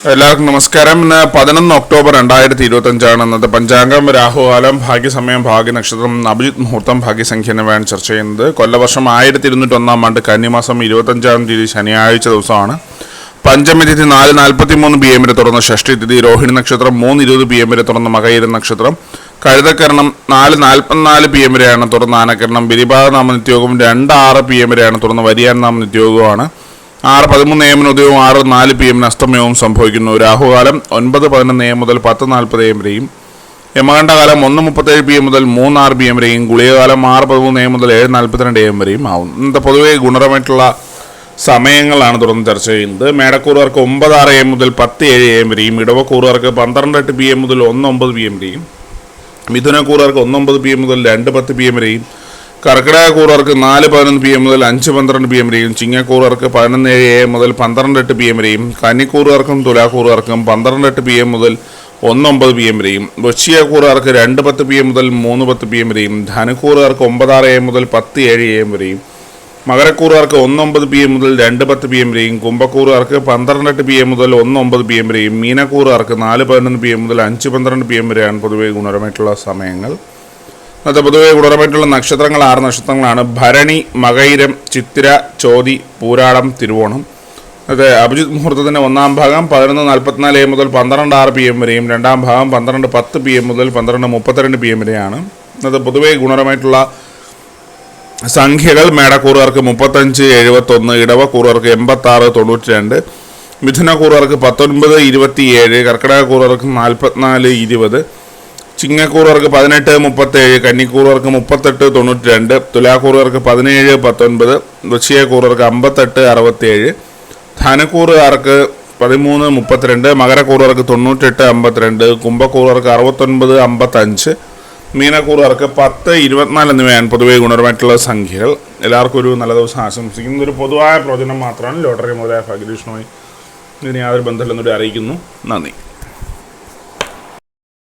എല്ലാവർക്കും നമസ്കാരം. ഇന്ന് 11 ഒക്ടോബർ 2025 ഇന്നത്തെ പഞ്ചാംഗം. രാഹുകാലം, ഭാഗ്യസമയം, ഭാഗ്യനക്ഷത്രം, അഭിജിത് മുഹൂർത്തം, ഭാഗ്യസംഖ്യ എന്നിവയാണ് ചർച്ച ചെയ്യുന്നത്. കൊല്ലവർഷം 1201 ആണ്ട് കന്നിമാസം 25 തീയതി ശനിയാഴ്ച ദിവസമാണ്. പഞ്ചമി തിഥി 4:43 PM വരെ തുറന്ന ഷഷ്ടി തിഥി, രോഹിണി നക്ഷത്രം 3:20 PM വരെ തുറന്ന മകയിര നക്ഷത്രം, കഴുതക്കരണം 4:44 PM വരെയാണ് തുറന്ന ആനക്കരണം, ബലിപാത നാമ നിത്യയോഗം 2:06 PM വരെയാണ് തുറന്ന വരിയാൻ നാമ നിത്യയോഗമാണ്. 6:13 AM ഉദയവും 6:04 PM അസ്തമയവും സംഭവിക്കുന്നു. രാഹുകാലം 9:11 AM മുതൽ 10:40 AM വരെയും, യമകണ്ഠകാലം 1:37 PM മുതൽ 3:06 PM വരെയും, ഗുളികകാലം 6:13 AM മുതൽ 7:42 AM വരെയും ആവും. ഇന്നത്തെ പൊതുവെ ഗുണപരമായിട്ടുള്ള സമയങ്ങളാണ് തുറന്ന് ചർച്ച ചെയ്യുന്നത്. മേടക്കൂറുകാർക്ക് 9:06 AM മുതൽ 10:07 AM വരെയും, ഇടവക്കൂറുകാർക്ക് 12:08 PM മുതൽ 1:09 PM വരെയും, മിഥുനക്കൂറുകാർക്ക് 1:09 PM മുതൽ 2:10 PM വരെയും, കർക്കിടകക്കൂറുകാർക്ക് 4:11 PM മുതൽ 5:12 PM വരെയും, ചിങ്ങക്കൂറുകാർക്ക് 11:07 AM മുതൽ 12:08 PM വരെയും, കന്നിക്കൂറുകാർക്കും തുലാക്കൂറുകാർക്കും 12:08 PM മുതൽ 1:09 PM വരെയും, വൃശ്ചികക്കൂറുകാർക്ക് 2:10 PM മുതൽ 3:10 PM വരെയും, ധനുക്കൂറുകാർക്ക് 9:06 AM മുതൽ 10:07 AM വരെയും, മകരക്കൂറുകാർക്ക് 1:09 PM മുതൽ 2:10 PM വരെയും, കുംഭക്കൂറുകാർക്ക് 12:08 PM മുതൽ 1:09 PM വരെയും, മീനക്കൂറുകാർക്ക് 4:11 PM മുതൽ 5:12 PM വരെയാണ് പൊതുവെ ഗുണപരമായിട്ടുള്ള സമയങ്ങൾ. അന്നത്തെ പൊതുവെ ഗുണപരമായിട്ടുള്ള നക്ഷത്രങ്ങൾ 6 നക്ഷത്രങ്ങളാണ്: ഭരണി, മകയിരം, ചിത്തിര, ചോതി, പൂരാടം, തിരുവോണം. അത് അഭിജിത് മുഹൂർത്തത്തിൻ്റെ ഒന്നാം ഭാഗം 11:44 AM മുതൽ 12:06 PM വരെയും, രണ്ടാം ഭാഗം 12:10 PM മുതൽ 12:32 PM വരെയാണ്. ഇന്നത്തെ പൊതുവെ ഗുണപരമായിട്ടുള്ള സംഖ്യകൾ: മേടക്കൂറുകാർക്ക് 35-71, ഇടവക്കൂറുകാർക്ക് 86-92, മിഥുനക്കൂറുകാർക്ക് 19-27, കർക്കിടകക്കൂറുകാർക്ക് 44-20, ചിങ്ങക്കൂറുകാർക്ക് 18-37, കന്നിക്കൂറുകാർക്ക് 38-92, തുലാക്കൂറുകാർക്ക് 17-19, വൃശ്ചികക്കൂറുകാർക്ക് 58-67, ധനുക്കൂറുകാർക്ക് 13-32, മകരക്കൂറുകാർക്ക് 98-52, കുംഭക്കൂറുകാർക്ക് 69-55, മീനക്കൂറുകാർക്ക് 10-24 എന്നിവയാണ് പൊതുവെ ഗുണപരമായിട്ടുള്ള സംഖ്യകൾ. എല്ലാവർക്കും ഒരു നല്ല ദിവസം ആശംസിക്കുന്നു. ഒരു പൊതുവായ പ്രവചനം മാത്രമാണ്. ലോട്ടറി മുതലായ ഭാഗ്യലക്ഷണമായി ഇതിന് യാതൊരു ബന്ധമില്ലെന്നൂടെ അറിയിക്കുന്നു. നന്ദി.